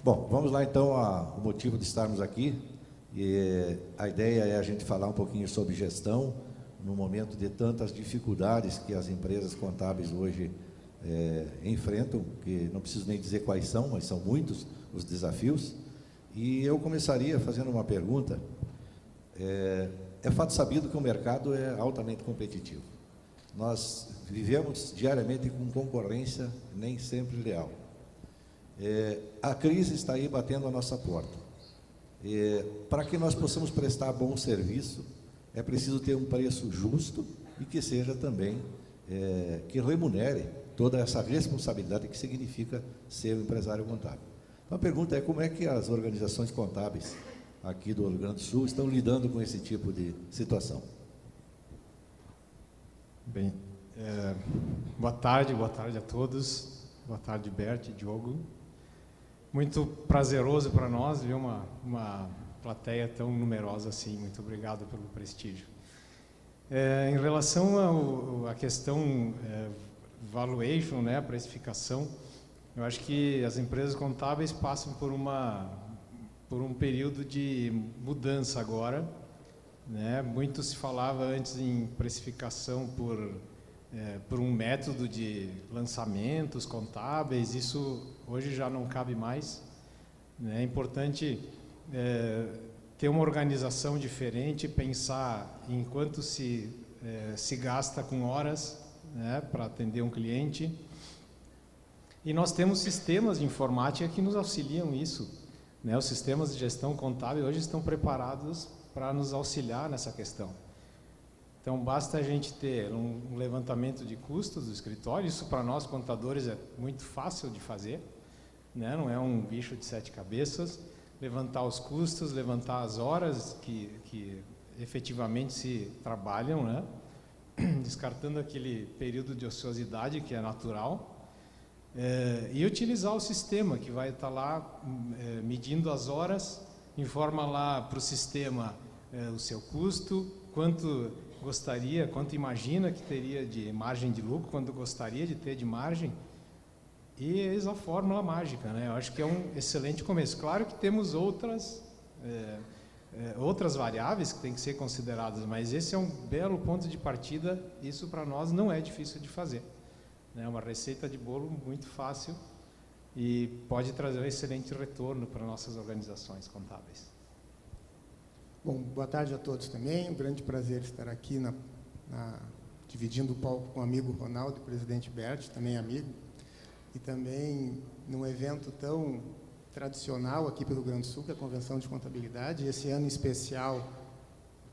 Bom, vamos lá então ao motivo de estarmos aqui. A ideia é a gente falar um pouquinho sobre gestão, no momento de tantas dificuldades que as empresas contábeis hoje enfrentam, que não preciso nem dizer quais são, mas são muitos os desafios. E eu começaria fazendo uma pergunta. É fato sabido que o mercado é altamente competitivo. Nós vivemos diariamente com concorrência nem sempre leal. A crise está aí batendo a nossa porta. Para que nós possamos prestar bom serviço, é preciso ter um preço justo e que seja também, que remunere toda essa responsabilidade que significa ser um empresário contábil. Então, a pergunta é como é que as organizações contábeis aqui do Rio Grande do Sul estão lidando com esse tipo de situação? Bem, boa tarde a todos. Boa tarde, Bert e Diogo. Muito prazeroso para nós ver uma plateia tão numerosa assim. Muito obrigado pelo prestígio. Em relação à questão valuation, né, precificação, eu acho que as empresas contábeis passam por um período de mudança agora, né? Muito se falava antes em precificação por um método de lançamentos contábeis, isso hoje já não cabe mais, né? É importante ter uma organização diferente, pensar em quanto se gasta com horas, né, para atender um cliente. E nós temos sistemas de informática que nos auxiliam isso, né? Os sistemas de gestão contábil hoje estão preparados para nos auxiliar nessa questão. Então, basta a gente ter um levantamento de custos do escritório, isso para nós contadores é muito fácil de fazer, né? Não é um bicho de 7 cabeças, levantar os custos, levantar as horas que efetivamente se trabalham, né? Descartando aquele período de ociosidade que é natural, e utilizar o sistema que vai estar lá medindo as horas, informa lá para o sistema o seu custo, quanto imagina que teria de margem de lucro, quanto gostaria de ter de margem, e eis a fórmula mágica, né? Eu acho que é um excelente começo. Claro que temos outras variáveis que têm que ser consideradas, mas esse é um belo ponto de partida, isso para nós não é difícil de fazer. É uma receita de bolo muito fácil e pode trazer um excelente retorno para nossas organizações contábeis. Bom, boa tarde a todos também. Um grande prazer estar aqui dividindo o palco com o amigo Ronaldo, presidente Bert, também amigo, e também num evento tão tradicional aqui pelo Rio Grande do Sul, que é a Convenção de Contabilidade, esse ano especial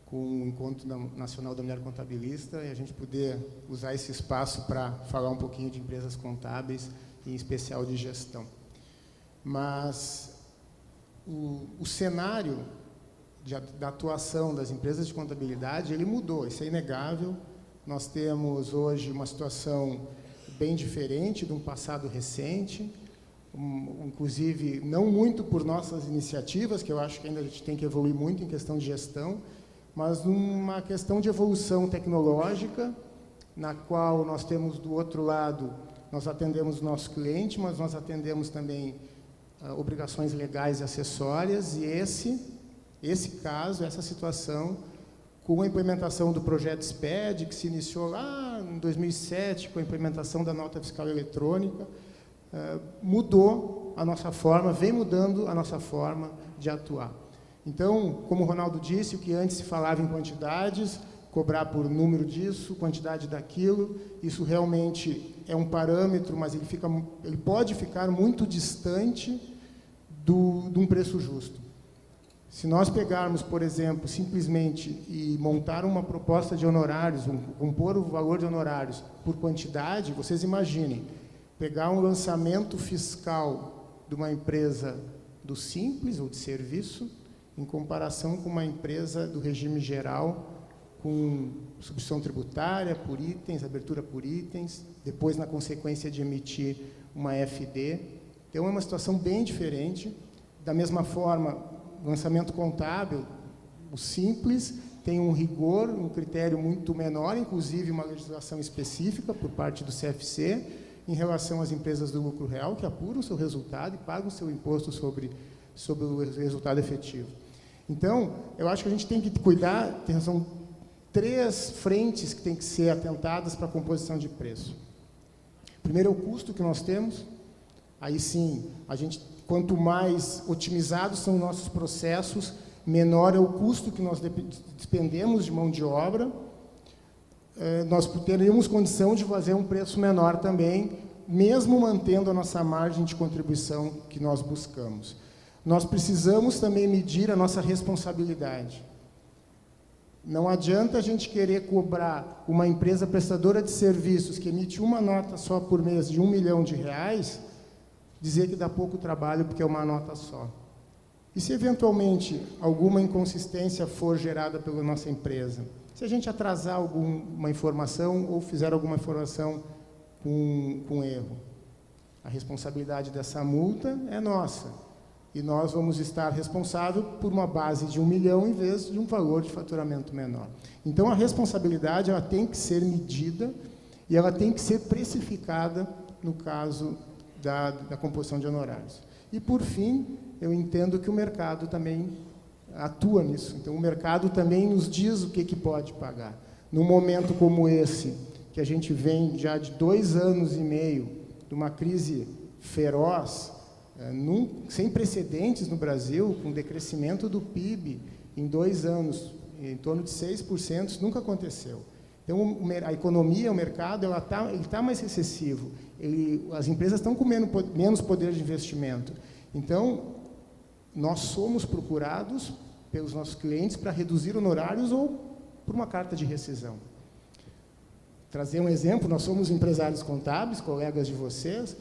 com o Encontro Nacional da Mulher Contabilista, e a gente poder usar esse espaço para falar um pouquinho de empresas contábeis, em especial de gestão. Mas o cenário da atuação das empresas de contabilidade, ele mudou, isso é inegável. Nós temos hoje uma situação bem diferente de um passado recente, inclusive não muito por nossas iniciativas, que eu acho que ainda a gente tem que evoluir muito em questão de gestão, mas uma questão de evolução tecnológica, na qual nós temos do outro lado, nós atendemos o nosso cliente, mas nós atendemos também obrigações legais e acessórias, e esse caso, essa situação, com a implementação do projeto SPED, que se iniciou lá em 2007, com a implementação da nota fiscal eletrônica, mudou a nossa forma, vem mudando a nossa forma de atuar. Então, como o Ronaldo disse, o que antes se falava em quantidades, cobrar por número disso, quantidade daquilo, isso realmente é um parâmetro, mas ele pode ficar muito distante de um preço justo. Se nós pegarmos, por exemplo, simplesmente e montar uma proposta de honorários, compor o valor de honorários por quantidade, vocês imaginem, pegar um lançamento fiscal de uma empresa do Simples ou de serviço, em comparação com uma empresa do regime geral, com substituição tributária por itens, abertura por itens, depois, na consequência de emitir uma FD. Então, é uma situação bem diferente. Da mesma forma, o lançamento contábil, o Simples, tem um rigor, um critério muito menor, inclusive uma legislação específica por parte do CFC, em relação às empresas do lucro real, que apuram o seu resultado e pagam o seu imposto sobre o resultado efetivo. Então, eu acho que a gente tem que cuidar, são 3 frentes que têm que ser atentadas para a composição de preço. Primeiro é o custo que nós temos. Aí sim, quanto mais otimizados são nossos processos, menor é o custo que nós despendemos de mão de obra. Nós teríamos condição de fazer um preço menor também, mesmo mantendo a nossa margem de contribuição que nós buscamos. Nós precisamos também medir a nossa responsabilidade. Não adianta a gente querer cobrar uma empresa prestadora de serviços que emite uma nota só por mês de R$1 milhão, dizer que dá pouco trabalho porque é uma nota só. E se eventualmente alguma inconsistência for gerada pela nossa empresa? Se a gente atrasar alguma informação ou fizer alguma informação com erro, a responsabilidade dessa multa é nossa. E nós vamos estar responsáveis por uma base de R$1 milhão em vez de um valor de faturamento menor. Então, a responsabilidade ela tem que ser medida e ela tem que ser precificada no caso da composição de honorários. E, por fim, eu entendo que o mercado também atua nisso. Então, o mercado também nos diz o que pode pagar. Num momento como esse, que a gente vem já de 2 anos e meio de uma crise feroz, sem precedentes no Brasil, com decrescimento do PIB em 2 anos, em torno de 6%, isso nunca aconteceu. Então, a economia, o mercado, ele está mais recessivo, as empresas estão com menos poder de investimento. Então, nós somos procurados pelos nossos clientes para reduzir honorários ou por uma carta de rescisão. Trazer um exemplo, nós somos empresários contábeis, colegas de vocês.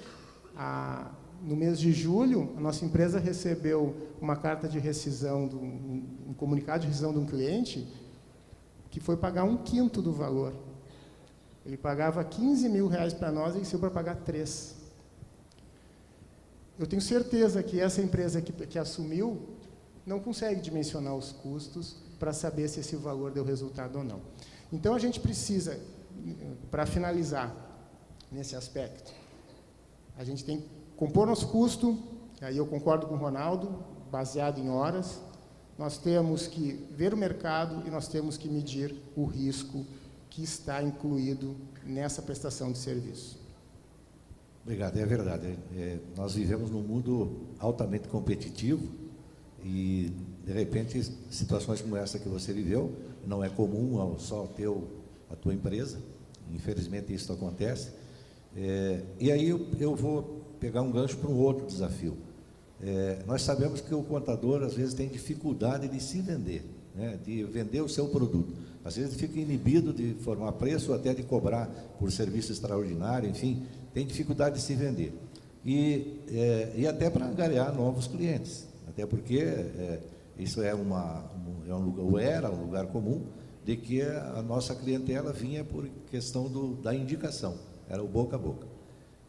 No mês de julho, a nossa empresa recebeu uma carta de rescisão, um comunicado de rescisão de um cliente que foi pagar 1/5 do valor. Ele pagava R$15 mil para nós e recebeu para pagar 3. Eu tenho certeza que essa empresa que assumiu não consegue dimensionar os custos para saber se esse valor deu resultado ou não. Então, a gente precisa, para finalizar nesse aspecto, a gente tem que compor nosso custo, aí eu concordo com o Ronaldo, baseado em horas. Nós temos que ver o mercado e nós temos que medir o risco que está incluído nessa prestação de serviço. Obrigado, é verdade. Nós vivemos num mundo altamente competitivo e, de repente, situações como essa que você viveu, não é comum só ter a tua empresa, infelizmente isso acontece. E aí eu vou pegar um gancho para um outro desafio. Nós sabemos que o contador, às vezes, tem dificuldade de se vender, né, de vender o seu produto. Às vezes, fica inibido de formar preço, até de cobrar por serviço extraordinário, enfim, tem dificuldade de se vender. E até para angariar novos clientes, até porque isso era um lugar comum de que a nossa clientela vinha por questão da indicação, era o boca a boca.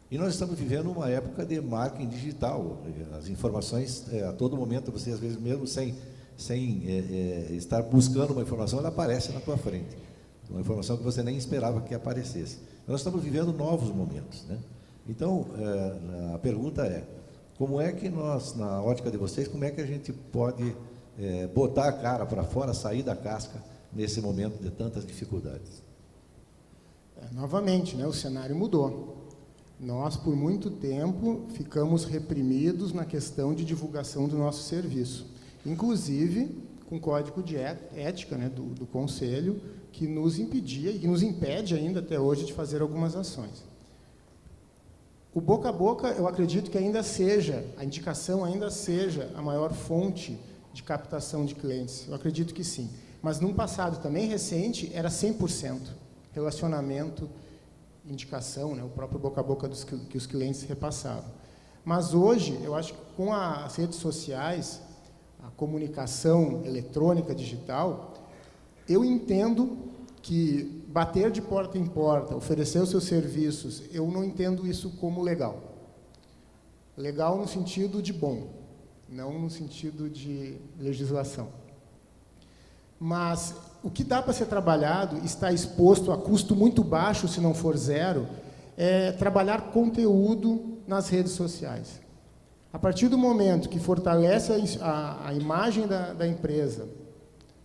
E nós estamos vivendo uma época de marketing digital, as informações, a todo momento, você às vezes mesmo sem estar buscando uma informação, ela aparece na tua frente, uma informação que você nem esperava que aparecesse. Nós estamos vivendo novos momentos, né? Então, a pergunta é, como é que nós, na ótica de vocês, como é que a gente pode botar a cara para fora, sair da casca, nesse momento de tantas dificuldades? Novamente, né, o cenário mudou. Nós, por muito tempo, ficamos reprimidos na questão de divulgação do nosso serviço, inclusive com código de ética, né, do Conselho, que nos impedia e que nos impede ainda até hoje de fazer algumas ações. O boca a boca, eu acredito que a indicação ainda seja a maior fonte de captação de clientes. Eu acredito que sim. Mas num passado também recente, era 100% relacionamento, indicação, né, o próprio boca a boca que os clientes repassavam. Mas hoje, eu acho que com as redes sociais, a comunicação eletrônica, digital, eu entendo que bater de porta em porta, oferecer os seus serviços, eu não entendo isso como legal. Legal no sentido de bom, não no sentido de legislação. Mas o que dá para ser trabalhado, está exposto a custo muito baixo, se não for zero, é trabalhar conteúdo nas redes sociais. A partir do momento que fortalece a imagem da empresa,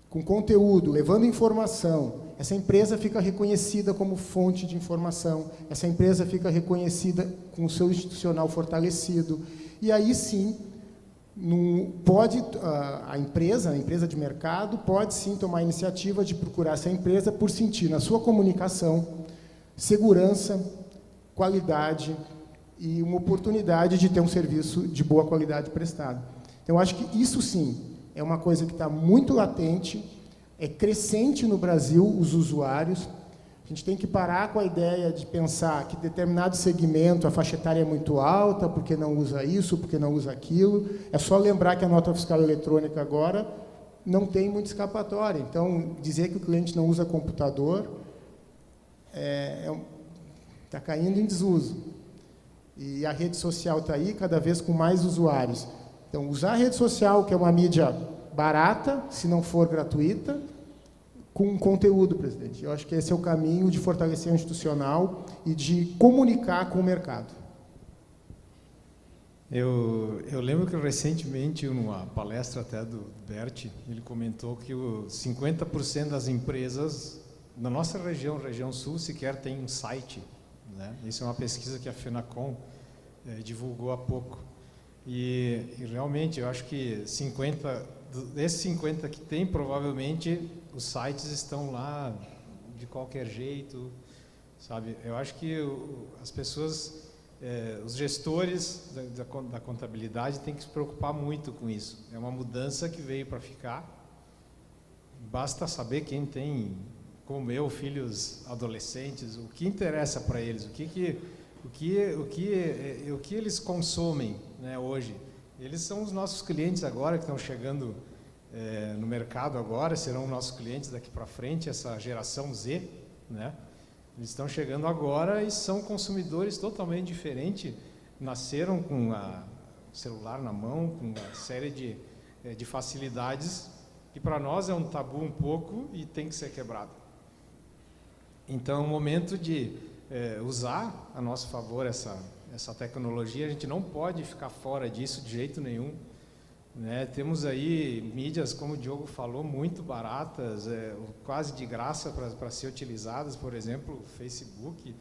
com conteúdo, levando informação, essa empresa fica reconhecida como fonte de informação, essa empresa fica reconhecida com o seu institucional fortalecido, e aí sim, a empresa de mercado pode sim tomar a iniciativa de procurar essa empresa por sentir na sua comunicação segurança, qualidade e uma oportunidade de ter um serviço de boa qualidade prestado. Então, eu acho que isso sim é uma coisa que está muito latente, é crescente no Brasil, os usuários. A gente tem que parar com a ideia de pensar que determinado segmento, a faixa etária é muito alta, porque não usa isso, porque não usa aquilo. É só lembrar que a nota fiscal eletrônica agora não tem muita escapatória. Então, dizer que o cliente não usa computador está caindo em desuso. E a rede social está aí cada vez com mais usuários. Então, usar a rede social, que é uma mídia barata, se não for gratuita, com conteúdo, presidente. Eu acho que esse é o caminho de fortalecer o institucional e de comunicar com o mercado. Eu lembro que recentemente, numa palestra até do Bert, ele comentou que 50% das empresas na nossa região, região sul, sequer tem um site, né? Isso é uma pesquisa que a FENACOM divulgou há pouco. E realmente, eu acho que desses 50 que tem, provavelmente os sites estão lá de qualquer jeito, sabe? Eu acho que as pessoas, os gestores da contabilidade têm que se preocupar muito com isso. É uma mudança que veio para ficar. Basta saber quem tem, como eu, filhos adolescentes, o que interessa para eles, o que eles consomem, né, hoje. Eles são os nossos clientes agora, que estão chegando no mercado agora, serão nossos clientes daqui para frente, essa geração Z, né? Eles estão chegando agora e são consumidores totalmente diferentes, nasceram com o celular na mão, com uma série de facilidades, que para nós é um tabu um pouco e tem que ser quebrado. Então, é um momento de usar a nosso favor essa tecnologia. A gente não pode ficar fora disso de jeito nenhum, né? Temos aí mídias, como o Diogo falou, muito baratas, quase de graça para ser utilizadas. Por exemplo, o Facebook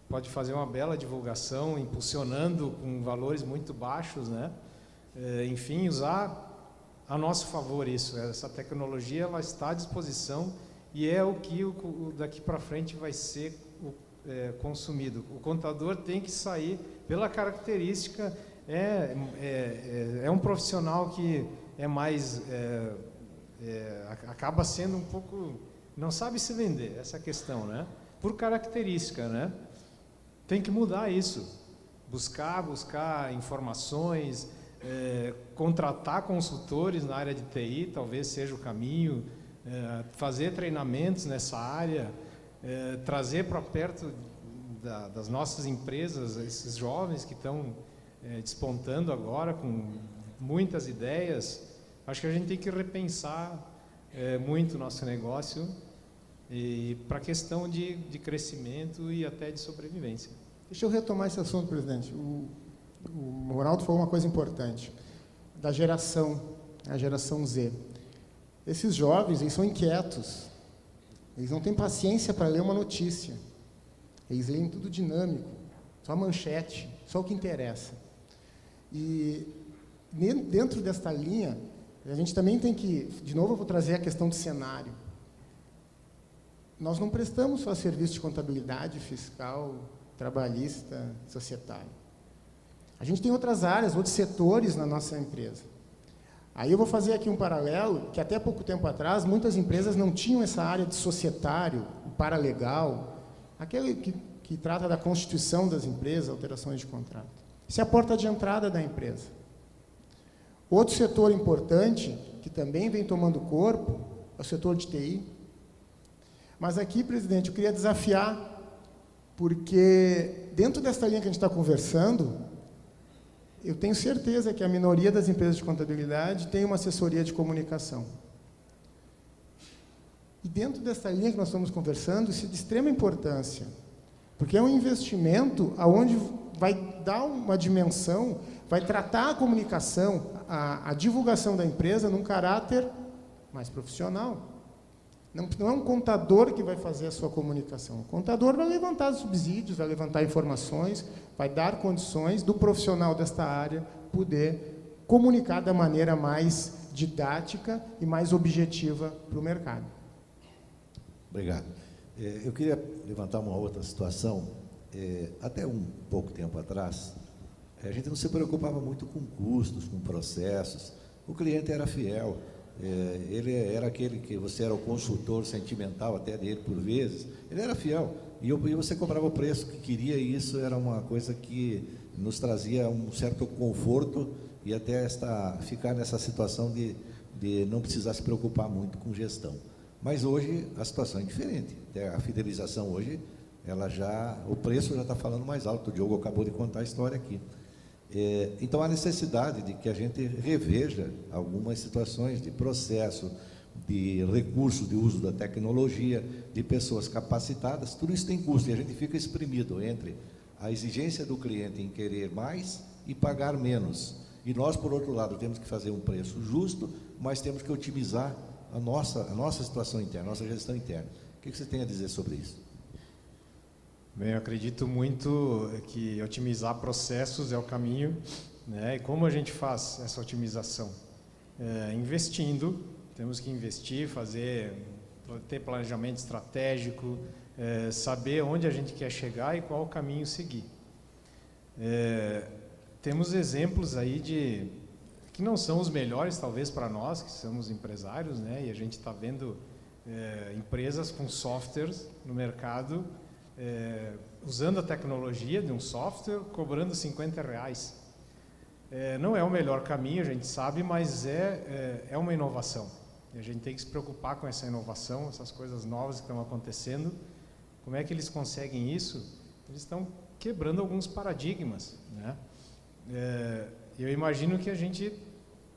pode fazer uma bela divulgação, impulsionando com valores muito baixos, né? Enfim, usar a nosso favor isso. Essa tecnologia ela está à disposição e é o que daqui para frente vai ser consumido. O contador tem que sair pela característica, é um profissional que é mais, acaba sendo um pouco, não sabe se vender, essa questão, né? Por característica, né? Tem que mudar isso, buscar informações, contratar consultores na área de TI, talvez seja o caminho, fazer treinamentos nessa área, trazer para perto das nossas empresas esses jovens que estão despontando agora com muitas ideias. Acho que a gente tem que repensar muito o nosso negócio e para a questão de crescimento e até de sobrevivência. Deixa eu retomar esse assunto, presidente. O Ronaldo falou uma coisa importante, da geração, a geração Z. Esses jovens, eles são inquietos, eles não têm paciência para ler uma notícia, eles leem tudo dinâmico, só manchete, só o que interessa. E dentro desta linha, a gente também tem que, de novo eu vou trazer a questão do cenário. Nós não prestamos só serviço de contabilidade fiscal, trabalhista, societário. A gente tem outras áreas, outros setores na nossa empresa. Aí eu vou fazer aqui um paralelo, que até pouco tempo atrás, muitas empresas não tinham essa área de societário, o paralegal, aquele que trata da constituição das empresas, alterações de contrato. Isso é a porta de entrada da empresa. Outro setor importante, que também vem tomando corpo, é o setor de TI. Mas aqui, presidente, eu queria desafiar, porque dentro dessa linha que a gente está conversando, eu tenho certeza que a minoria das empresas de contabilidade tem uma assessoria de comunicação. E dentro dessa linha que nós estamos conversando, isso é de extrema importância, Porque é um investimento onde vai dar uma dimensão, vai tratar a comunicação, a divulgação da empresa num caráter mais profissional. Não é um contador que vai fazer a sua comunicação. O contador vai levantar subsídios, vai levantar informações, vai dar condições do profissional desta área poder comunicar da maneira mais didática e mais objetiva para o mercado. Obrigado. Eu queria levantar uma outra situação. Até um pouco tempo atrás, a gente não se preocupava muito com custos, com processos. O cliente era fiel. Ele era aquele que você era o consultor sentimental até dele por vezes. Ele era fiel. E você cobrava o preço que queria, e isso era uma coisa que nos trazia um certo conforto e até ficar nessa situação de não precisar se preocupar muito com gestão. Mas hoje a situação é diferente. A fidelização hoje, o preço já está falando mais alto. O Diogo acabou de contar a história aqui. Então há necessidade de que a gente reveja algumas situações de processo, de recurso de uso da tecnologia, de pessoas capacitadas. Tudo isso tem custo e a gente fica exprimido entre a exigência do cliente em querer mais e pagar menos. E nós, por outro lado, temos que fazer um preço justo, mas temos que otimizar a nossa situação interna, a nossa gestão interna. O que você tem a dizer sobre isso? Bem, eu acredito muito que otimizar processos é o caminho, né? E como a gente faz essa otimização? Investindo, temos que investir, ter planejamento estratégico, saber onde a gente quer chegar e qual o caminho seguir. Temos exemplos aí que não são os melhores, talvez, para nós, que somos empresários, né? E a gente está vendo empresas com softwares no mercado, usando a tecnologia de um software, cobrando R$50. Não é o melhor caminho, a gente sabe, mas é uma inovação. E a gente tem que se preocupar com essa inovação, essas coisas novas que estão acontecendo. Como é que eles conseguem isso? Eles estão quebrando alguns paradigmas, né? Eu imagino que a gente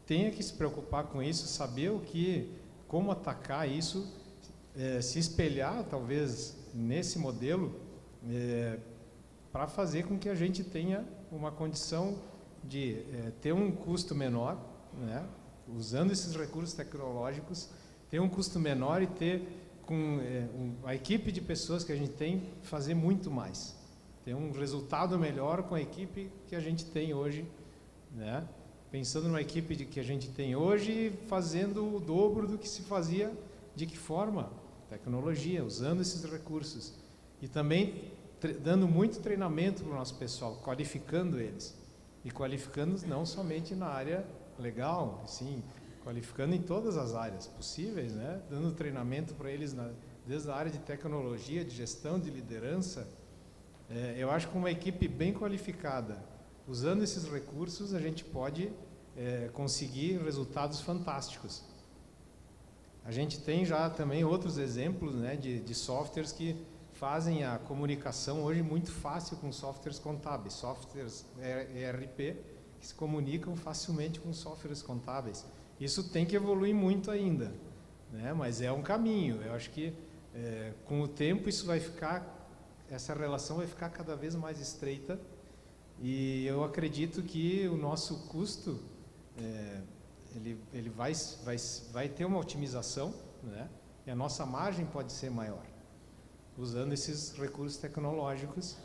tenha que se preocupar com isso, saber como atacar isso, se espelhar, talvez, nesse modelo, para fazer com que a gente tenha uma condição de ter um custo menor, né? Usando esses recursos tecnológicos, ter um custo menor e ter, com a equipe de pessoas que a gente tem, fazer muito mais. Ter um resultado melhor com a equipe que a gente tem hoje, né? Pensando numa equipe que a gente tem hoje, fazendo o dobro do que se fazia. De que forma? Tecnologia, usando esses recursos. E também dando muito treinamento para o nosso pessoal, qualificando eles. E qualificando não somente na área legal, sim, qualificando em todas as áreas possíveis, né? Dando treinamento para eles desde a área de tecnologia, de gestão, de liderança. Eu acho que uma equipe bem qualificada, usando esses recursos, a gente pode conseguir resultados fantásticos. A gente tem já também outros exemplos, né, de softwares que fazem a comunicação hoje muito fácil com softwares contábeis, softwares ERP que se comunicam facilmente com softwares contábeis. Isso tem que evoluir muito ainda, né, mas é um caminho. Eu acho que com o tempo essa relação vai ficar cada vez mais estreita, e eu acredito que o nosso custo ele vai ter uma otimização, né? E a nossa margem pode ser maior. Usando esses recursos tecnológicos,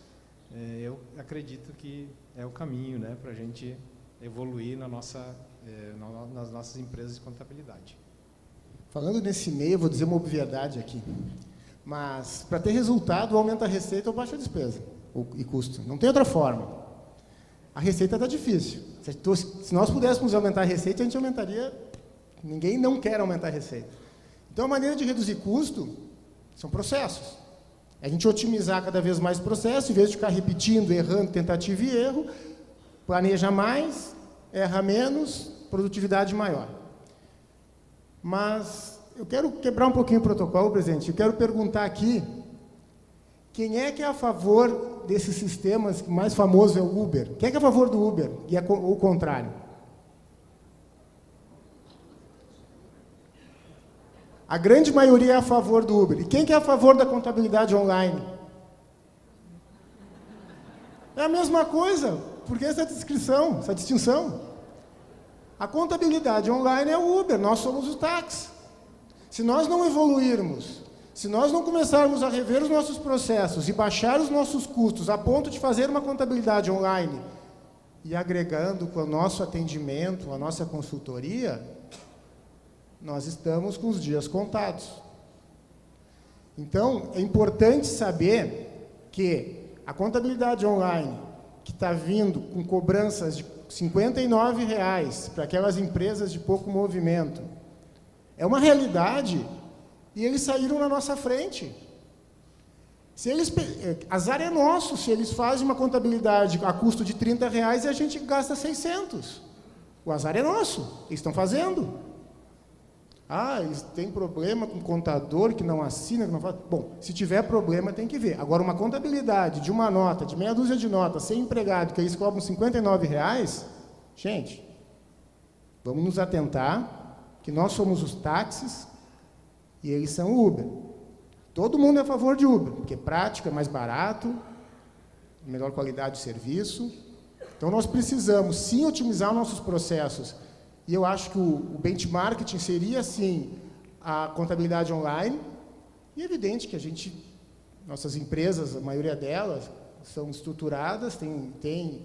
eu acredito que é o caminho, né, para a gente evoluir nas nossas empresas de contabilidade. Falando nesse meio, eu vou dizer uma obviedade aqui. Mas, para ter resultado, aumenta a receita ou baixa a despesa e custo. Não tem outra forma. A receita está difícil. Se nós pudéssemos aumentar a receita, a gente aumentaria. Ninguém não quer aumentar a receita. Então, a maneira de reduzir custo são processos. A gente otimizar cada vez mais o processo, em vez de ficar repetindo, errando, tentativa e erro, planeja mais, erra menos, produtividade maior. Mas eu quero quebrar um pouquinho o protocolo, presidente. Eu quero perguntar aqui, quem é que é a favor desses sistemas, que o mais famoso é o Uber? Quem é que é a favor do Uber? E o contrário? A grande maioria é a favor do Uber. E quem que é a favor da contabilidade online? É a mesma coisa. Por que essa distinção? A contabilidade online é o Uber, nós somos os táxis. Se nós não evoluirmos, se nós não começarmos a rever os nossos processos e baixar os nossos custos a ponto de fazer uma contabilidade online e agregando com o nosso atendimento, a nossa consultoria, nós estamos com os dias contados. Então, é importante saber que a contabilidade online, que está vindo com cobranças de R$ 59,00 para aquelas empresas de pouco movimento, é uma realidade e eles saíram na nossa frente. Azar é nosso se eles fazem uma contabilidade a custo de R$ 30,00 e a gente gasta 600. O azar é nosso, eles estão fazendo. Eles têm problema com o contador que não assina, que não faz. Bom, se tiver problema tem que ver. Agora, uma contabilidade de uma nota, de meia dúzia de notas, sem empregado, que eles cobram R$ 59,00, gente, vamos nos atentar que nós somos os táxis e eles são o Uber. Todo mundo é a favor de Uber, porque é prático, é mais barato, melhor qualidade de serviço. Então, nós precisamos, sim, otimizar nossos processos. E eu acho que o benchmarking seria, sim, a contabilidade online. E é evidente que nossas empresas, a maioria delas, são estruturadas, tem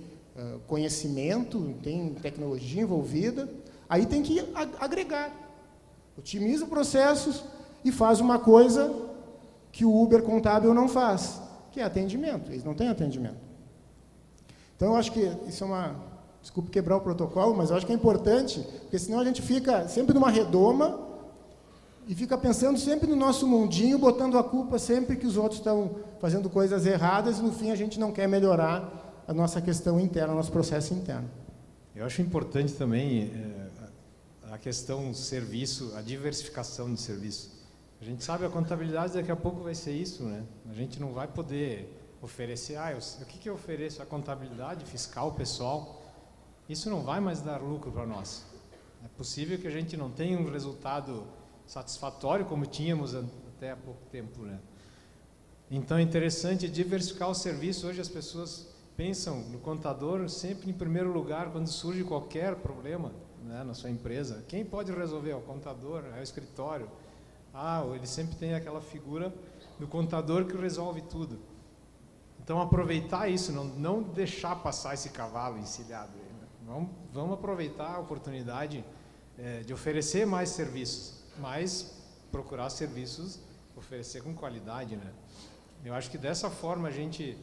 conhecimento, tem tecnologia envolvida. Aí tem que agregar. Otimiza processos e faz uma coisa que o Uber contábil não faz, que é atendimento. Eles não têm atendimento. Então, eu acho que isso é uma... Desculpe quebrar o protocolo, mas eu acho que é importante, porque senão a gente fica sempre numa redoma e fica pensando sempre no nosso mundinho, botando a culpa sempre que os outros estão fazendo coisas erradas e, no fim, a gente não quer melhorar a nossa questão interna, o nosso processo interno. Eu acho importante também a questão do serviço, a diversificação do serviço. A gente sabe a contabilidade daqui a pouco vai ser isso, né? A gente não vai poder oferecer, o que eu ofereço? A contabilidade fiscal, pessoal. Isso não vai mais dar lucro para nós. É possível que a gente não tenha um resultado satisfatório como tínhamos até há pouco tempo, né? Então é interessante diversificar o serviço. Hoje as pessoas pensam no contador sempre em primeiro lugar quando surge qualquer problema, né, na sua empresa. Quem pode resolver? É o contador, é o escritório. Ele sempre tem aquela figura do contador que resolve tudo. Então aproveitar isso, não deixar passar esse cavalo encilhado. Vamos aproveitar a oportunidade de oferecer mais serviços, mas procurar serviços, oferecer com qualidade, né? Eu acho que dessa forma a gente,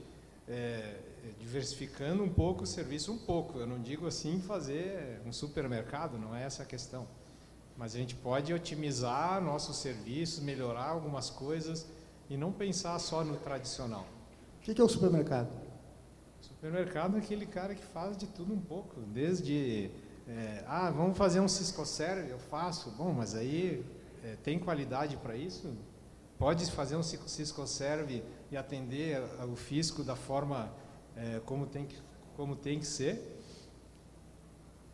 diversificando um pouco o serviço, eu não digo assim fazer um supermercado, não é essa a questão, mas a gente pode otimizar nossos serviços, melhorar algumas coisas e não pensar só no tradicional. O que é o supermercado? Supermercado é aquele cara que faz de tudo um pouco, desde, vamos fazer um Cisco-Serve, eu faço, bom, mas aí tem qualidade para isso? Pode fazer um Cisco-Serve e atender o fisco da forma como tem que ser?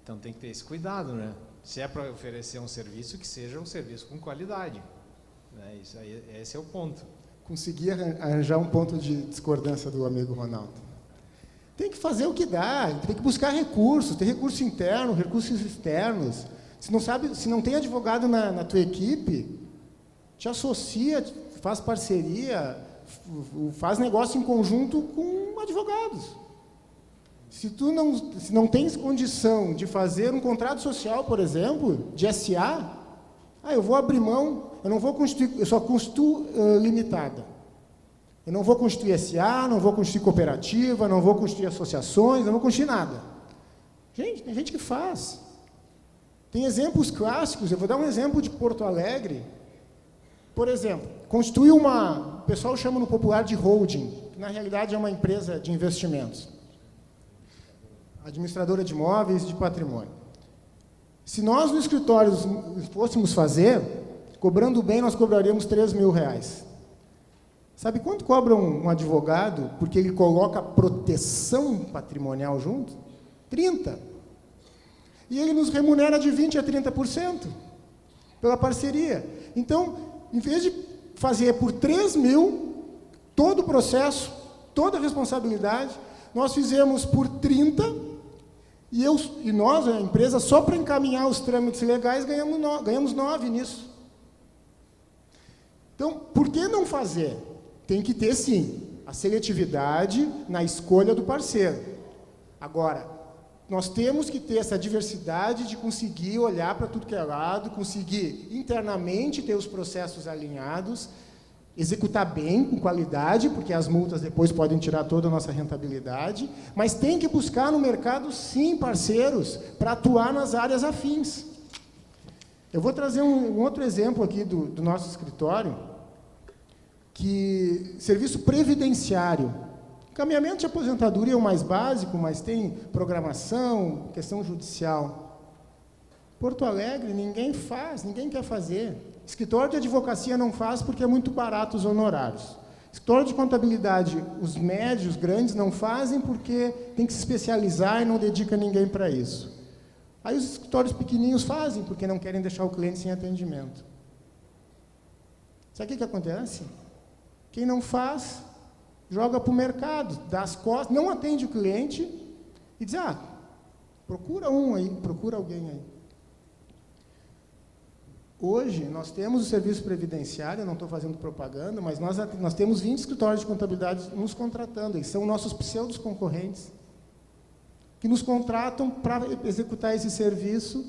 Então tem que ter esse cuidado, né? Se é para oferecer um serviço, que seja um serviço com qualidade, né? Esse é o ponto. Consegui arranjar um ponto de discordância do amigo Ronaldo. Tem que fazer o que dá, tem que buscar recursos, tem recurso interno, recursos externos. Se não tem advogado na tua equipe, te associa, faz parceria, faz negócio em conjunto com advogados. Se não tens condição de fazer um contrato social, por exemplo, de SA, eu vou abrir mão, eu não vou constituir, eu só constituo limitada. Eu não vou constituir SA, não vou constituir cooperativa, não vou constituir associações, não vou constituir nada. Gente, tem gente que faz. Tem exemplos clássicos, eu vou dar um exemplo de Porto Alegre. Por exemplo, constitui o pessoal chama no popular de holding, que na realidade é uma empresa de investimentos. Administradora de imóveis e de patrimônio. Se nós no escritório fôssemos fazer, cobrando bem, nós cobraríamos R$3.000. Sabe quanto cobra um advogado porque ele coloca proteção patrimonial junto? 30. E ele nos remunera de 20% a 30% pela parceria. Então, em vez de fazer por R$3.000 todo o processo, toda a responsabilidade, Nós fizemos por 30, e nós, a empresa, só para encaminhar os trâmites legais, ganhamos 9 nisso. Então, por que não fazer? Tem que ter, sim, a seletividade na escolha do parceiro. Agora, nós temos que ter essa diversidade de conseguir olhar para tudo que é lado, conseguir internamente ter os processos alinhados, executar bem, com qualidade, porque as multas depois podem tirar toda a nossa rentabilidade, mas tem que buscar no mercado, sim, parceiros, para atuar nas áreas afins. Eu vou trazer um outro exemplo aqui do nosso escritório, que serviço previdenciário. Encaminhamento de aposentadoria é o mais básico, mas tem programação, questão judicial. Porto Alegre, ninguém faz, ninguém quer fazer. Escritório de advocacia não faz porque é muito barato os honorários. Escritório de contabilidade, os médios, grandes, não fazem porque tem que se especializar e não dedica ninguém para isso. Aí os escritórios pequenininhos fazem porque não querem deixar o cliente sem atendimento. Sabe o que acontece? Quem não faz, joga para o mercado, dá as costas, não atende o cliente e diz, procura um aí, procura alguém aí. Hoje, nós temos o serviço previdenciário, não estou fazendo propaganda, mas nós temos 20 escritórios de contabilidade nos contratando, eles são nossos pseudos concorrentes, que nos contratam para executar esse serviço,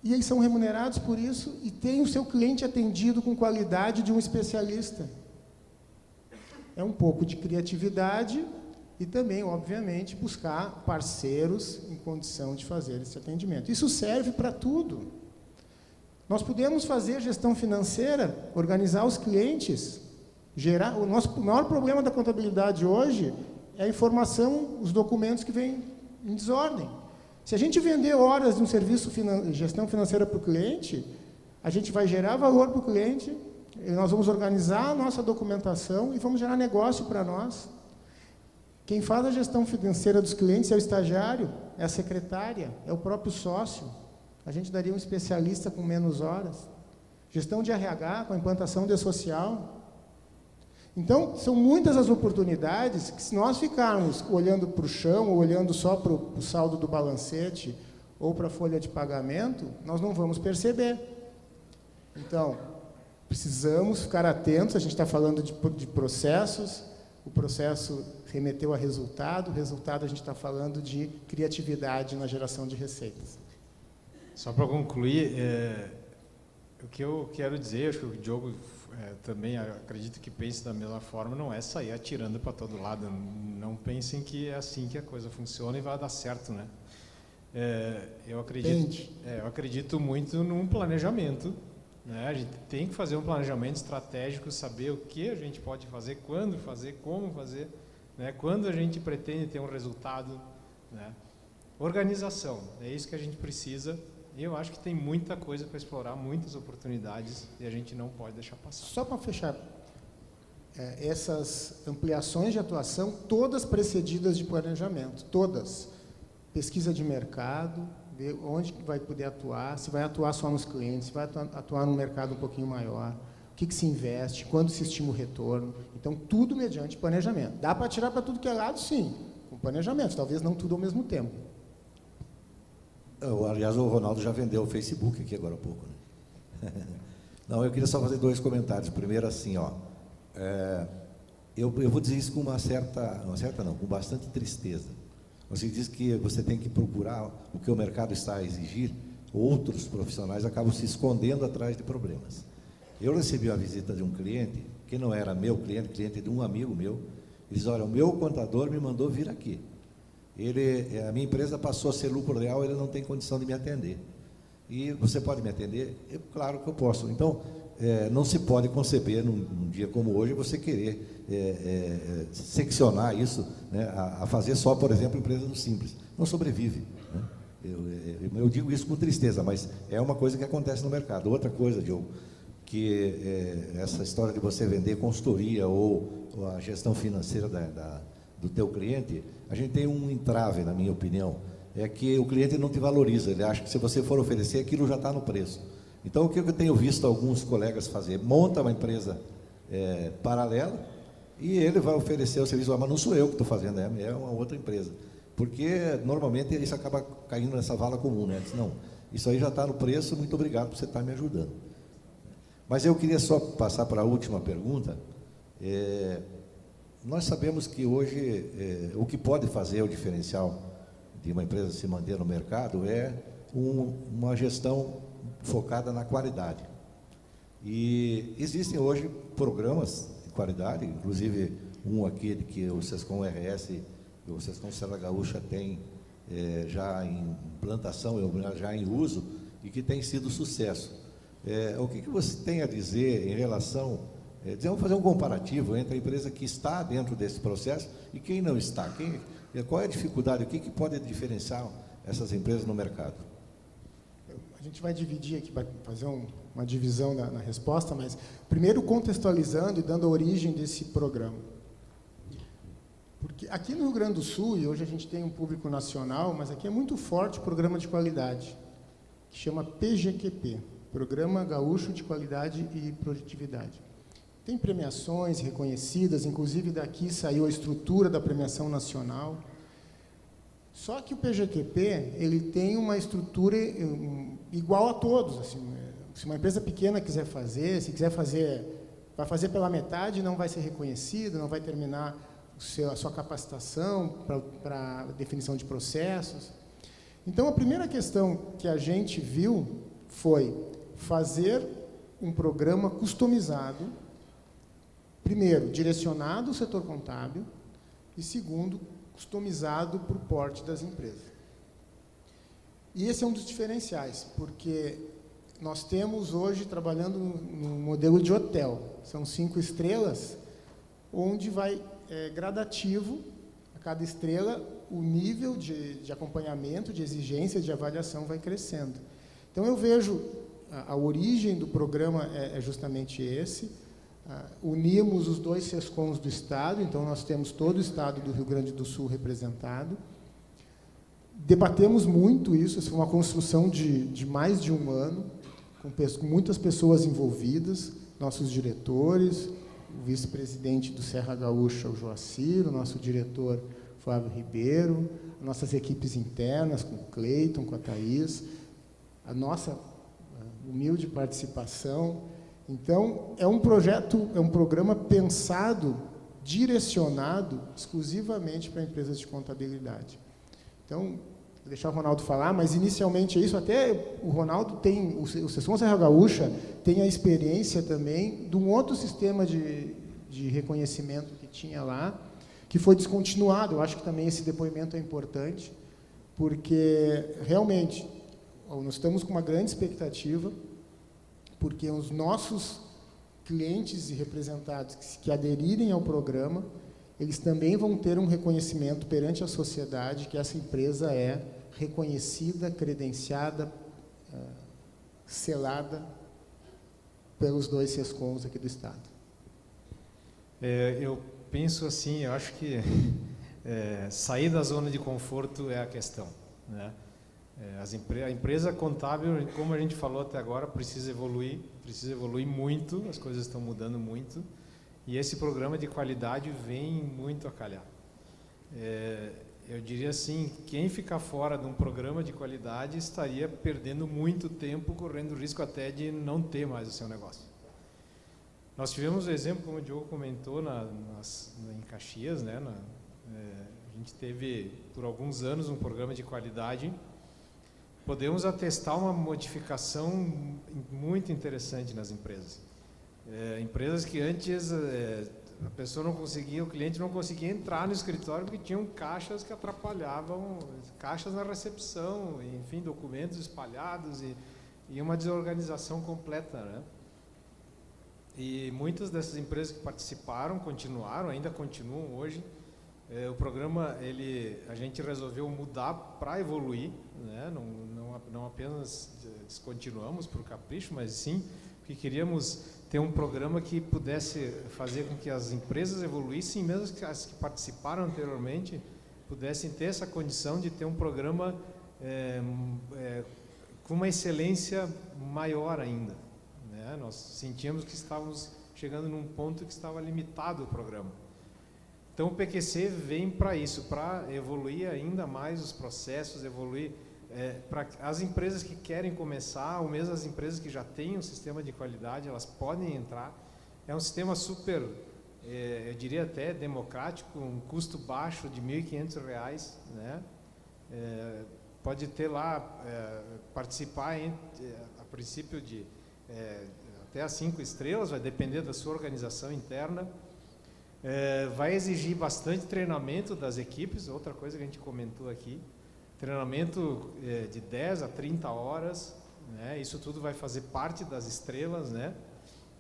e eles são remunerados por isso, e têm o seu cliente atendido com qualidade de um especialista. É um pouco de criatividade e também, obviamente, buscar parceiros em condição de fazer esse atendimento. Isso serve para tudo. Nós podemos fazer gestão financeira, organizar os clientes, gerar... O maior problema da contabilidade hoje é a informação, os documentos que vêm em desordem. Se a gente vender horas de um serviço de gestão financeira para o cliente, a gente vai gerar valor para o cliente, e nós vamos organizar a nossa documentação e vamos gerar negócio para nós. Quem faz a gestão financeira dos clientes é o estagiário, é a secretária, é o próprio sócio. A gente daria um especialista com menos horas. Gestão de RH, com a implantação de social. Então, são muitas as oportunidades que, se nós ficarmos olhando para o chão, ou olhando só para o saldo do balancete, ou para a folha de pagamento, nós não vamos perceber. Então, precisamos ficar atentos, a gente está falando de processos, o processo remeteu a resultado, o resultado a gente está falando de criatividade na geração de receitas. Só para concluir, o que eu quero dizer, acho que o Diogo também acredito que pense da mesma forma, não é sair atirando para todo lado, não pensem que é assim que a coisa funciona e vai dar certo, né? Eu acredito muito num planejamento, né? A gente tem que fazer um planejamento estratégico, saber o que a gente pode fazer, quando fazer, como fazer, né? Quando a gente pretende ter um resultado, né? Organização, é isso que a gente precisa. Eu acho que tem muita coisa para explorar, muitas oportunidades, e a gente não pode deixar passar. Só para fechar, essas ampliações de atuação, todas precedidas de planejamento, todas. Pesquisa de mercado, ver onde vai poder atuar, se vai atuar só nos clientes, se vai atuar num mercado um pouquinho maior, o que se investe, quando se estima o retorno. Então, tudo mediante planejamento. Dá para tirar para tudo que é lado, sim, com planejamento, talvez não tudo ao mesmo tempo. Aliás, o Ronaldo já vendeu o Facebook aqui agora há pouco, né? Não, eu queria só fazer 2 comentários. Primeiro, assim, eu vou dizer isso com com bastante tristeza. Você diz que você tem que procurar o que o mercado está a exigir, outros profissionais acabam se escondendo atrás de problemas. Eu recebi uma visita de um cliente, que não era meu cliente, cliente de um amigo meu. Ele disse, olha, o meu contador me mandou vir aqui. A minha empresa passou a ser lucro real, ele não tem condição de me atender. E você pode me atender? Claro que eu posso. Então, não se pode conceber, num dia como hoje, você querer seccionar isso, né, a fazer só, por exemplo, empresa do Simples. Não sobrevive, né? Eu digo isso com tristeza, mas é uma coisa que acontece no mercado. Outra coisa, Diogo, que essa história de você vender consultoria ou a gestão financeira do teu cliente, a gente tem um entrave, na minha opinião, é que o cliente não te valoriza, ele acha que se você for oferecer, aquilo já está no preço. Então, o que eu tenho visto alguns colegas fazer? Monta uma empresa paralela e ele vai oferecer o serviço, mas não sou eu que estou fazendo, é uma outra empresa. Porque, normalmente, isso acaba caindo nessa vala comum, né? Diz, não, isso aí já está no preço, muito obrigado por você estar me ajudando. Mas eu queria só passar para a última pergunta. Nós sabemos que hoje o que pode fazer o diferencial de uma empresa se manter no mercado é uma gestão focada na qualidade. E existem hoje programas de qualidade, inclusive um aqui que o Sescom RS e o Sescom Serra Gaúcha tem já em implantação, já em uso, e que tem sido sucesso. O que você tem a dizer em relação, vamos fazer um comparativo entre a empresa que está dentro desse processo e quem não está? Qual é a dificuldade, o que pode diferenciar essas empresas no mercado? A gente vai dividir aqui, vai fazer uma divisão na resposta, mas primeiro contextualizando e dando a origem desse programa. Porque aqui no Rio Grande do Sul, e hoje a gente tem um público nacional, mas aqui é muito forte o programa de qualidade, que chama PGQP, Programa Gaúcho de Qualidade e Produtividade. Tem premiações reconhecidas, inclusive daqui saiu a estrutura da premiação nacional. Só que o PGQP, ele tem uma estrutura igual a todos. Assim, se uma empresa pequena quiser fazer, se quiser fazer, vai fazer pela metade, não vai ser reconhecido, não vai terminar a sua capacitação para definição de processos. Então, a primeira questão que a gente viu foi fazer um programa customizado, primeiro, direcionado ao setor contábil, e segundo, customizado para o porte das empresas. E esse é um dos diferenciais, porque nós temos hoje, trabalhando no modelo de hotel, são 5 estrelas, onde vai gradativo, a cada estrela, o nível de acompanhamento, de exigência, de avaliação vai crescendo. Então, eu vejo, a origem do programa é justamente esse. Unimos os 2 Sescoms do Estado, então nós temos todo o Estado do Rio Grande do Sul representado. Debatemos muito isso foi uma construção de mais de um ano, com muitas pessoas envolvidas, nossos diretores, o vice-presidente do Serra Gaúcha, o Joacir, o nosso diretor Flávio Ribeiro, nossas equipes internas, com o Cleiton, com a Thaís, a nossa humilde participação. Então, é um projeto, é um programa pensado, direcionado exclusivamente para empresas de contabilidade. Então, vou deixar o Ronaldo falar, mas inicialmente é isso. Até o Ronaldo tem, o Sescom Serra Gaúcha tem a experiência também de um outro sistema de reconhecimento que tinha lá, que foi descontinuado. Eu acho que também esse depoimento é importante, porque realmente nós estamos com uma grande expectativa, porque os nossos clientes e representados que aderirem ao programa, eles também vão ter um reconhecimento perante a sociedade que essa empresa é reconhecida, credenciada, selada pelos 2 Sescoms aqui do Estado. Eu penso assim, eu acho que sair da zona de conforto é a questão, né? A empresa contábil, como a gente falou até agora, precisa evoluir muito, as coisas estão mudando muito, e esse programa de qualidade vem muito a calhar. Eu diria assim, quem ficar fora de um programa de qualidade estaria perdendo muito tempo, correndo o risco até de não ter mais o seu negócio. Nós tivemos o exemplo, como o Diogo comentou, em Caxias, né? A gente teve, por alguns anos, um programa de qualidade. Podemos atestar uma modificação muito interessante nas empresas. Empresas que antes a pessoa não conseguia, o cliente não conseguia entrar no escritório porque tinham caixas que atrapalhavam, caixas na recepção, enfim, documentos espalhados e uma desorganização completa, né? E muitas dessas empresas que participaram, ainda continuam hoje. O programa, a gente resolveu mudar para evoluir, né? Não apenas descontinuamos por capricho, mas sim porque queríamos ter um programa que pudesse fazer com que as empresas evoluíssem, mesmo que as que participaram anteriormente pudessem ter essa condição de ter um programa com uma excelência maior ainda, né? Nós sentíamos que estávamos chegando num ponto que estava limitado o programa. Então, o PQC vem para isso, para evoluir ainda mais os processos, evoluir para as empresas que querem começar, ou mesmo as empresas que já têm um sistema de qualidade, elas podem entrar. É um sistema super, eu diria até democrático, um custo baixo de R$ 1.500, né? Pode ter lá, participar a princípio de até as 5 estrelas, vai depender da sua organização interna. Vai exigir bastante treinamento das equipes, outra coisa que a gente comentou aqui, treinamento de 10 a 30 horas, né? Isso tudo vai fazer parte das estrelas, né?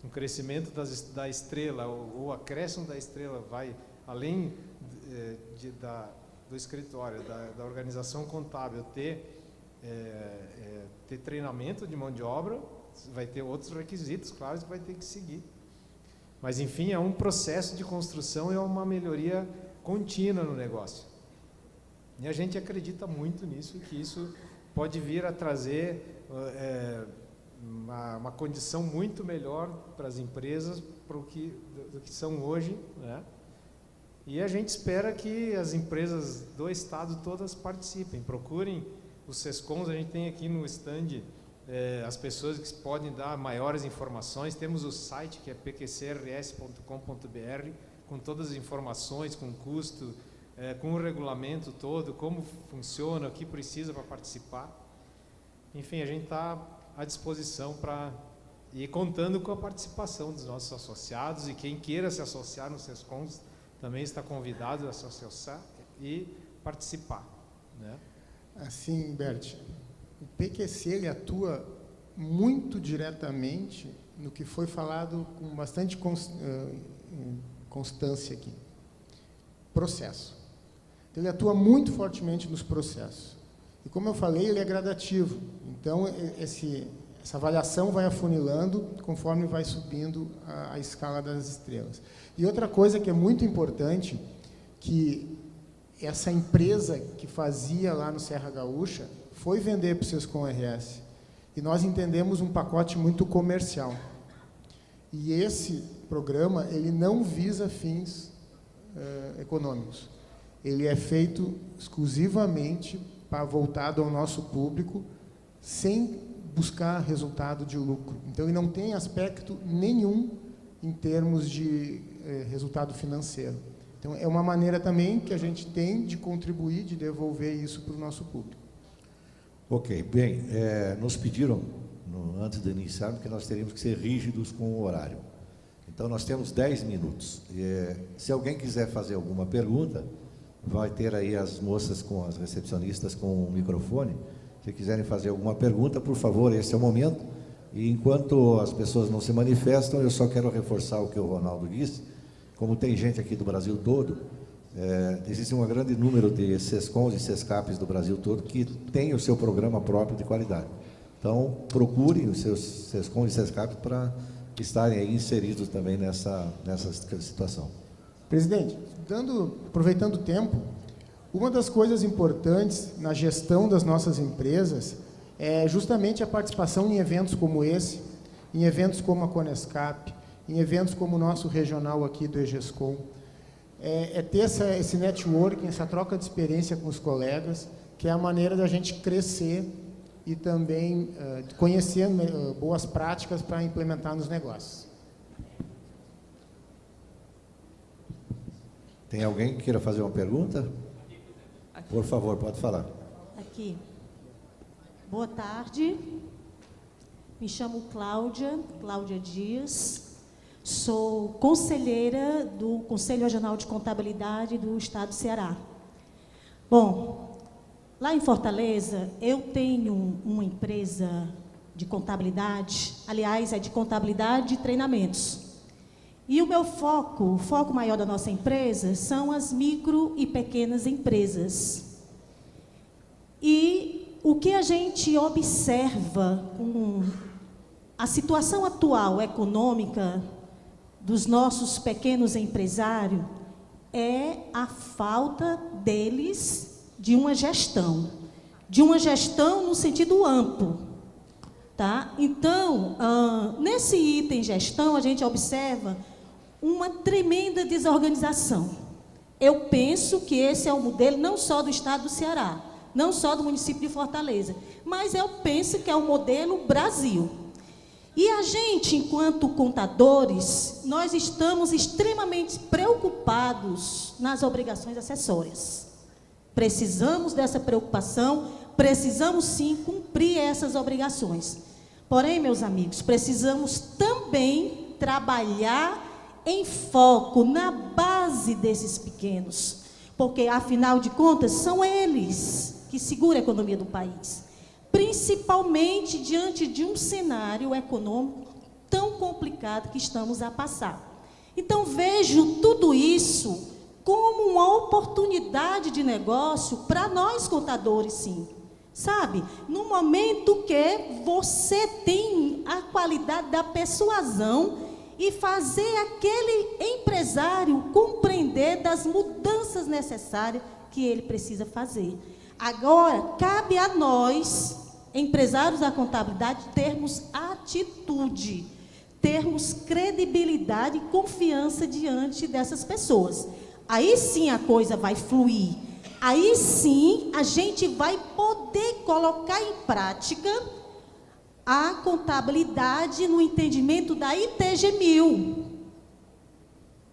O crescimento da estrela, o acréscimo da estrela vai além do escritório, da organização contábil, ter treinamento de mão de obra, vai ter outros requisitos, claro, que vai ter que seguir. Mas, enfim, é um processo de construção e é uma melhoria contínua no negócio. E a gente acredita muito nisso, que isso pode vir a trazer uma condição muito melhor para as empresas do que são hoje, né? E a gente espera que as empresas do Estado todas participem, procurem os SESCOMs. A gente tem aqui no stand as pessoas que podem dar maiores informações. Temos o site que é pqcrs.com.br, com todas as informações, com custo, com o regulamento todo, como funciona, o que precisa para participar. Enfim, a gente está à disposição e contando com a participação dos nossos associados, e quem queira se associar no SESCOMs também está convidado a se associar e participar, né? Assim, Bert, o PQC ele atua muito diretamente no que foi falado com bastante constância aqui. Processo. Ele atua muito fortemente nos processos. E como eu falei, ele é gradativo. Então, essa avaliação vai afunilando conforme vai subindo a escala das estrelas. E outra coisa que é muito importante, que essa empresa que fazia lá no Serra Gaúcha foi vender para o SESCOM RS. E nós entendemos um pacote muito comercial. E esse programa, ele não visa fins econômicos. Ele é feito exclusivamente voltado ao nosso público, sem buscar resultado de lucro. Então, ele não tem aspecto nenhum em termos de resultado financeiro. Então, é uma maneira também que a gente tem de contribuir, de devolver isso para o nosso público. Ok, bem, nos pediram, antes de iniciarmos, que nós teríamos que ser rígidos com o horário. Então, nós temos 10 minutos. Se alguém quiser fazer alguma pergunta, vai ter aí as moças, as recepcionistas com o microfone. Se quiserem fazer alguma pergunta, por favor, esse é o momento. E enquanto as pessoas não se manifestam, eu só quero reforçar o que o Ronaldo disse. Como tem gente aqui do Brasil todo, existe um grande número de SESCOMs e SESCAPs do Brasil todo que tem o seu programa próprio de qualidade. Então, procurem os seus SESCOMs e SESCAPs para estarem aí inseridos também nessa situação. Presidente, aproveitando o tempo, uma das coisas importantes na gestão das nossas empresas é justamente a participação em eventos como esse, em eventos como a Conescap, em eventos como o nosso regional aqui do EGESCOM, ter esse networking, essa troca de experiência com os colegas, que é a maneira da gente crescer e também conhecer boas práticas para implementar nos negócios. Tem alguém que queira fazer uma pergunta? Por favor, pode falar. Aqui. Boa tarde. Me chamo Cláudia Dias. Sou conselheira do Conselho Regional de Contabilidade do Estado do Ceará. Bom, lá em Fortaleza, eu tenho uma empresa de contabilidade, aliás, é de contabilidade e treinamentos. E o meu foco, o foco maior da nossa empresa, são as micro e pequenas empresas. E o que a gente observa com a situação atual econômica dos nossos pequenos empresários é a falta deles de uma gestão no sentido amplo. Tá? Então, nesse item gestão, a gente observa uma tremenda desorganização. Eu penso que esse é o modelo não só do estado do Ceará, não só do município de Fortaleza, mas eu penso que é o modelo Brasil. E a gente, enquanto contadores, nós estamos extremamente preocupados nas obrigações acessórias. Precisamos dessa preocupação, precisamos sim cumprir essas obrigações. Porém, meus amigos, precisamos também trabalhar em foco na base desses pequenos, porque, afinal de contas, são eles que seguram a economia do país, principalmente diante de um cenário econômico tão complicado que estamos a passar. Então, vejo tudo isso como uma oportunidade de negócio para nós contadores, sim. Sabe, no momento que você tem a qualidade da persuasão e fazer aquele empresário compreender das mudanças necessárias que ele precisa fazer. Agora, cabe a nós, empresários da contabilidade, termos atitude, termos credibilidade e confiança diante dessas pessoas. Aí sim a coisa vai fluir. Aí sim a gente vai poder colocar em prática a contabilidade no entendimento da ITG-1000.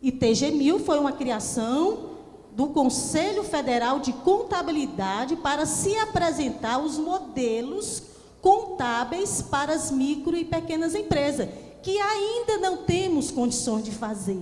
ITG-1000 foi uma criação do Conselho Federal de Contabilidade para se apresentar os modelos contábeis para as micro e pequenas empresas, que ainda não temos condições de fazer.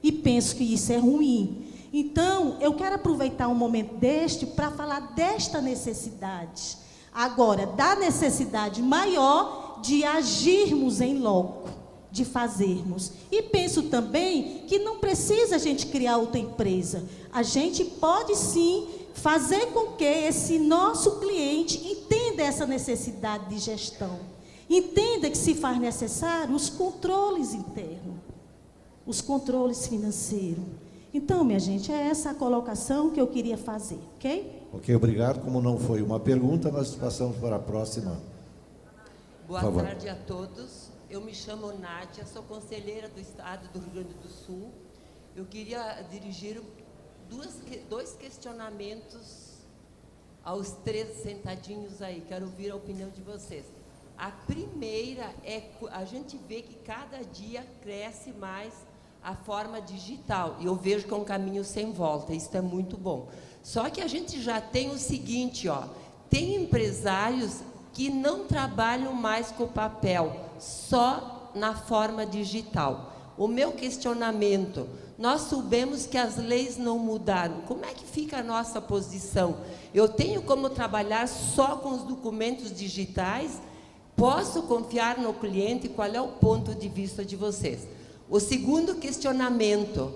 E penso que isso é ruim. Então, eu quero aproveitar um momento deste para falar desta necessidade. Agora, da necessidade maior de agirmos em loco, de fazermos. E penso também que não precisa a gente criar outra empresa. A gente pode sim fazer com que esse nosso cliente entenda essa necessidade de gestão. Entenda que se faz necessário os controles internos, os controles financeiros. Então, minha gente, é essa a colocação que eu queria fazer, ok? Ok, obrigado. Como não foi uma pergunta, nós passamos para a próxima. Boa tarde a todos. Eu me chamo Nádia, sou conselheira do Estado do Rio Grande do Sul. Eu queria dirigir dois questionamentos aos três sentadinhos aí. Quero ouvir a opinião de vocês. A primeira é, a gente vê que cada dia cresce mais a forma digital, e eu vejo que é um caminho sem volta, isso é muito bom. Só que a gente já tem o seguinte, ó, tem empresários que não trabalham mais com papel, só na forma digital. O meu questionamento, nós soubemos que as leis não mudaram, como é que fica a nossa posição? Eu tenho como trabalhar só com os documentos digitais? Posso confiar no cliente? Qual é o ponto de vista de vocês? O segundo questionamento,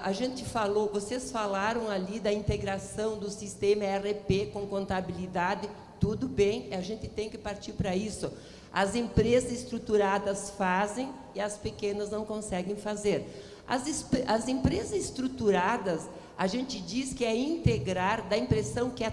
a gente falou, vocês falaram ali da integração do sistema ERP com contabilidade, tudo bem, a gente tem que partir para isso. As empresas estruturadas fazem e as pequenas não conseguem fazer. As empresas estruturadas, a gente diz que é integrar, dá a impressão que é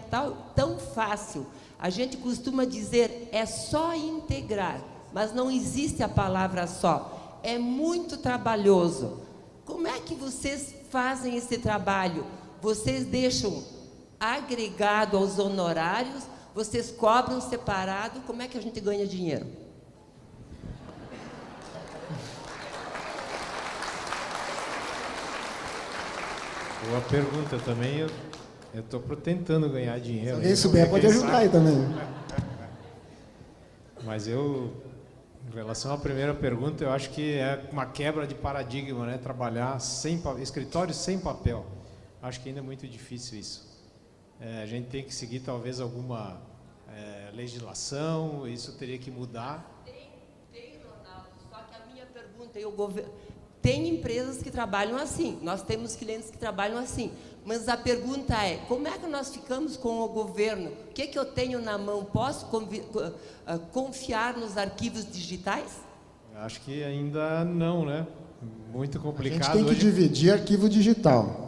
tão fácil. A gente costuma dizer, é só integrar, mas não existe a palavra só. É muito trabalhoso. Como é que vocês fazem esse trabalho? Vocês deixam agregado aos honorários? Vocês cobram separado? Como é que a gente ganha dinheiro? Boa pergunta também. Eu estou tentando ganhar dinheiro. Se alguém souber, pode ajudar aí também. Mas eu, em relação à primeira pergunta, eu acho que é uma quebra de paradigma, né? Trabalhar escritório sem papel. Acho que ainda é muito difícil isso. A gente tem que seguir talvez alguma legislação, isso teria que mudar. Tem, Ronaldo, só que a minha pergunta, tem empresas que trabalham assim, nós temos clientes que trabalham assim, mas a pergunta é, como é que nós ficamos com o governo? O que eu tenho na mão? Posso confiar nos arquivos digitais? Acho que ainda não, né? Muito complicado. A gente tem que hoje. dividir arquivo digital.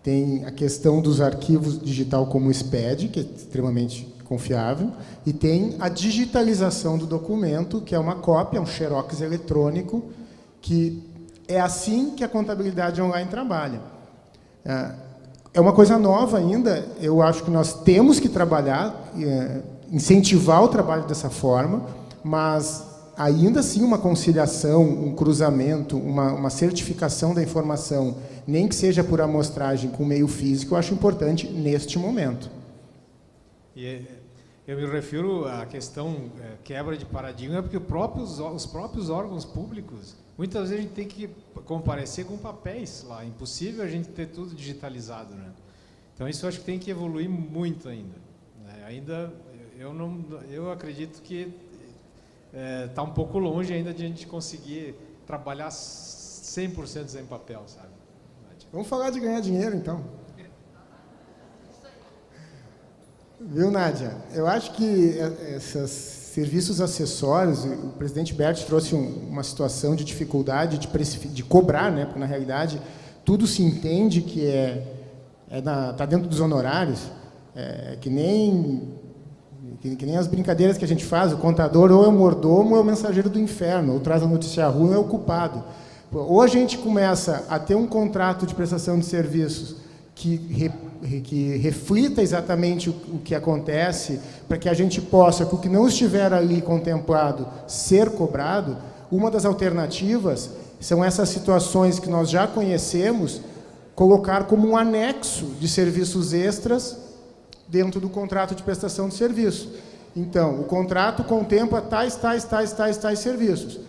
Tem a questão dos arquivos digital como o SPED, que é extremamente confiável, e tem a digitalização do documento, que é uma cópia, um xerox eletrônico, que é assim que a contabilidade online trabalha. É uma coisa nova ainda, eu acho que nós temos que trabalhar, incentivar o trabalho dessa forma, mas ainda assim uma conciliação, um cruzamento, uma certificação da informação, nem que seja por amostragem com o meio físico, eu acho importante neste momento. E eu me refiro à questão quebra de paradigma, porque os próprios órgãos públicos, muitas vezes a gente tem que comparecer com papéis lá, é impossível a gente ter tudo digitalizado, né? Então isso eu acho que tem que evoluir muito ainda, né? Ainda eu acredito que está um pouco longe ainda de a gente conseguir trabalhar 100% sem papel, sabe? Vamos falar de ganhar dinheiro, então. Viu, Nádia? Eu acho que esses serviços acessórios, o presidente Bert trouxe uma situação de dificuldade de cobrar, né? Porque, na realidade, tudo se entende que está dentro dos honorários, que nem as brincadeiras que a gente faz, o contador ou é o mordomo ou é o mensageiro do inferno, ou traz a notícia ruim ou é o culpado. Ou a gente começa a ter um contrato de prestação de serviços que reflita exatamente o que acontece, para que a gente possa, com o que não estiver ali contemplado, ser cobrado. Uma das alternativas são essas situações que nós já conhecemos, colocar como um anexo de serviços extras dentro do contrato de prestação de serviço. Então, o contrato contempla tais serviços.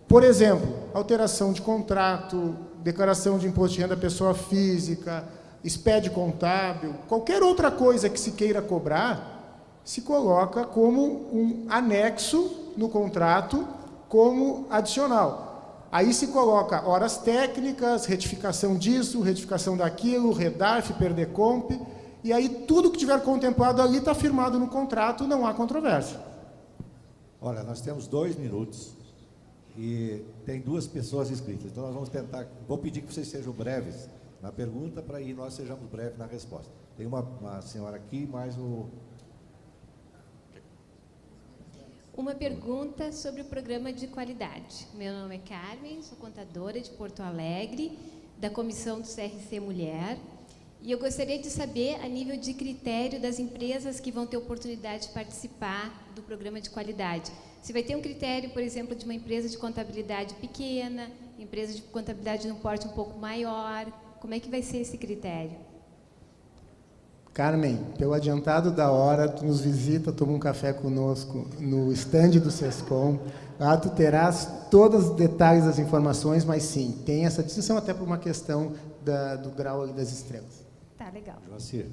Por exemplo, alteração de contrato, declaração de imposto de renda da pessoa física, SPED contábil, qualquer outra coisa que se queira cobrar, se coloca como um anexo no contrato, como adicional. Aí se coloca horas técnicas, retificação disso, retificação daquilo, REDARF, PERDECOMP, e aí tudo que tiver contemplado ali está firmado no contrato, não há controvérsia. Olha, nós temos 2 minutos e tem 2 pessoas inscritas, então nós vamos tentar, vou pedir que vocês sejam breves na pergunta, para aí nós sejamos breves na resposta. Tem uma senhora aqui, mais o... Uma pergunta sobre o programa de qualidade. Meu nome é Carmen, sou contadora de Porto Alegre, da comissão do CRC Mulher, e eu gostaria de saber, a nível de critério das empresas que vão ter oportunidade de participar do programa de qualidade, se vai ter um critério, por exemplo, de uma empresa de contabilidade pequena, empresa de contabilidade num porte um pouco maior, como é que vai ser esse critério? Carmen, pelo adiantado da hora, tu nos visita, toma um café conosco no stand do SESCOM. Lá tu terás todos os detalhes das informações, mas sim, tem essa distinção até por uma questão do grau ali das estrelas. Tá, legal. Joacir.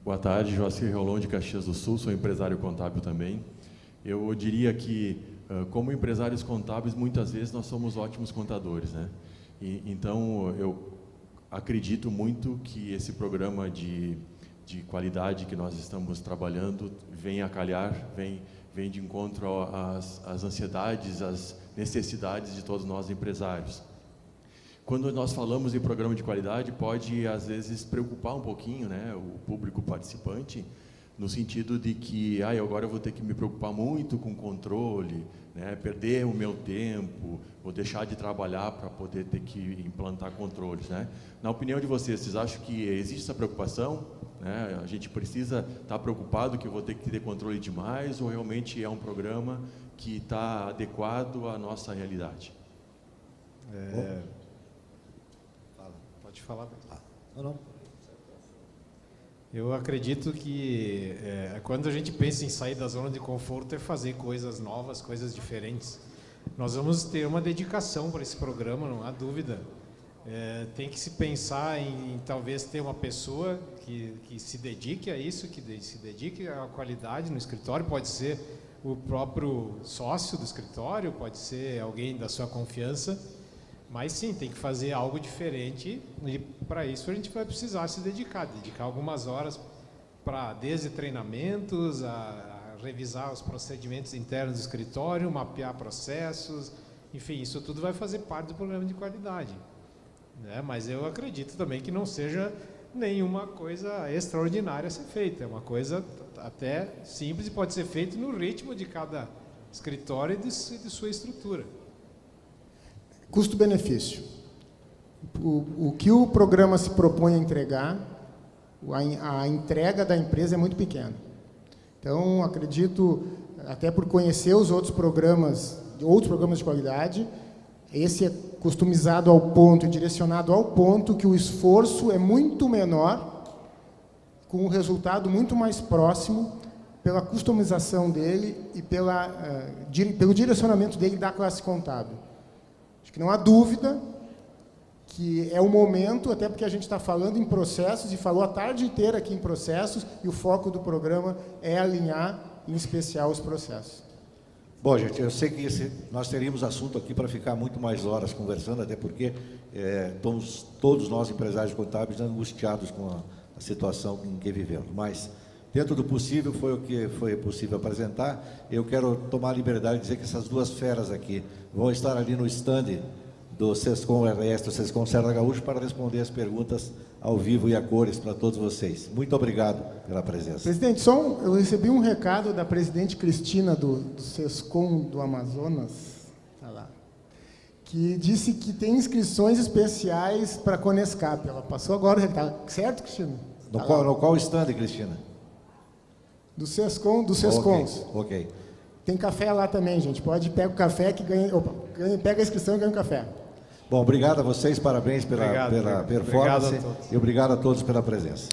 Boa tarde, Joacir Rolon de Caxias do Sul, sou empresário contábil também. Eu diria que, como empresários contábeis, muitas vezes nós somos ótimos contadores, né? Então, eu acredito muito que esse programa de qualidade que nós estamos trabalhando vem a calhar, vem de encontro às ansiedades, às necessidades de todos nós empresários. Quando nós falamos em programa de qualidade, pode, às vezes, preocupar um pouquinho, né, o público participante, no sentido de que agora eu vou ter que me preocupar muito com controle, né, perder o meu tempo, vou deixar de trabalhar para poder ter que implantar controles, né? Na opinião de vocês acham que existe essa preocupação? Né? A gente precisa estar preocupado que eu vou ter que ter controle demais, ou realmente é um programa que está adequado à nossa realidade? Pode falar. Não. Eu acredito que quando a gente pensa em sair da zona de conforto é fazer coisas novas, coisas diferentes. Nós vamos ter uma dedicação para esse programa, não há dúvida. Tem que se pensar em talvez ter uma pessoa que se dedique a isso, que se dedique à qualidade no escritório. Pode ser o próprio sócio do escritório, pode ser alguém da sua confiança, mas sim, tem que fazer algo diferente, e para isso a gente vai precisar se dedicar algumas horas para, desde treinamentos, a revisar os procedimentos internos do escritório, mapear processos, enfim, isso tudo vai fazer parte do programa de qualidade, né? Mas eu acredito também que não seja nenhuma coisa extraordinária a ser feita, é uma coisa até simples e pode ser feita no ritmo de cada escritório e de sua estrutura. Custo-benefício. O que o programa se propõe a entregar, a entrega da empresa é muito pequena. Então, acredito, até por conhecer os outros programas de qualidade, esse é customizado ao ponto e direcionado ao ponto que o esforço é muito menor, com um resultado muito mais próximo pela customização dele e pelo direcionamento dele da classe contábil. Acho que não há dúvida que é o momento, até porque a gente está falando em processos, e falou a tarde inteira aqui em processos, e o foco do programa é alinhar, em especial, os processos. Bom, gente, eu sei que nós teríamos assunto aqui para ficar muito mais horas conversando, até porque estamos todos nós, empresários contábeis, angustiados com a situação em que vivemos. Mas, dentro do possível, foi o que foi possível apresentar. Eu quero tomar a liberdade de dizer que essas duas feras aqui vão estar ali no stand do SESCOM RS, do SESCOM Serra Gaúcha, para responder as perguntas ao vivo e a cores para todos vocês. Muito obrigado pela presença. Presidente, eu recebi um recado da presidente Cristina do SESCOM do Amazonas, tá lá, que disse que tem inscrições especiais para a Conescap. Ela passou agora, está certo, Cristina? No qual stand, Cristina? Do SESCOM, dos SESCOMs. Ok. Tem café lá também, gente. Pega o café que pega a inscrição e ganha um café. Bom, obrigado a vocês, parabéns pela performance obrigado a todos. E obrigado a todos pela presença.